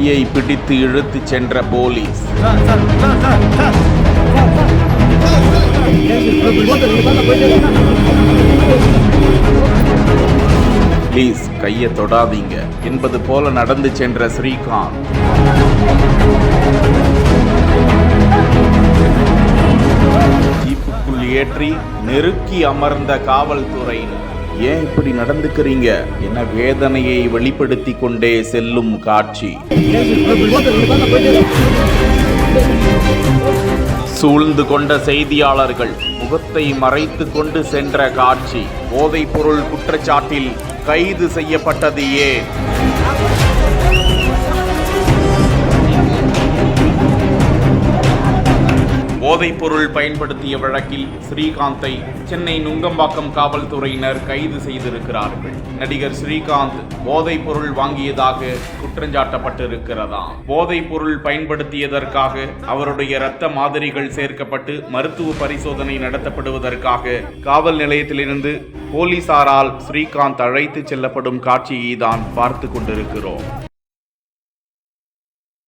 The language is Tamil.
கையை பிடித்து இழுத்துச் சென்ற போலீஸ். ப்ளீஸ் கையை தொடாதீங்க என்பது போல நடந்து சென்ற ஸ்ரீகாந்த் ஜீப்புக்குள் ஏற்றி நெருக்கி அமர்ந்த காவல்துறையினர், ஏன் இப்படி நடந்துக்கிறீங்க என வேதனையை வெளிப்படுத்தி கொண்டே செல்லும் காட்சி. சூழ்ந்து கொண்ட செய்தியாளர்கள் முகத்தை மறைத்து கொண்டு சென்ற காட்சி. போதைப் பொருள் குற்றச்சாட்டில் கைது செய்யப்பட்டது ஏன்? போதைப் பொருள் பயன்படுத்திய வழக்கில் ஸ்ரீகாந்தை சென்னை நுங்கம்பாக்கம் காவல்துறையினர் கைது செய்திருக்கிறார்கள். நடிகர் ஸ்ரீகாந்த் போதைப் பொருள் வாங்கியதாக குற்றஞ்சாட்டப்பட்டிருக்கிறதாம். போதைப் பொருள் பயன்படுத்தியதற்காக அவருடைய இரத்த மாதிரிகள் சேர்க்கப்பட்டு மருத்துவ பரிசோதனை நடத்தப்படுவதற்காக காவல் நிலையத்திலிருந்து போலீசாரால் ஸ்ரீகாந்த் அழைத்து செல்லப்படும் காட்சியை தான் பார்த்து கொண்டிருக்கிறோம்.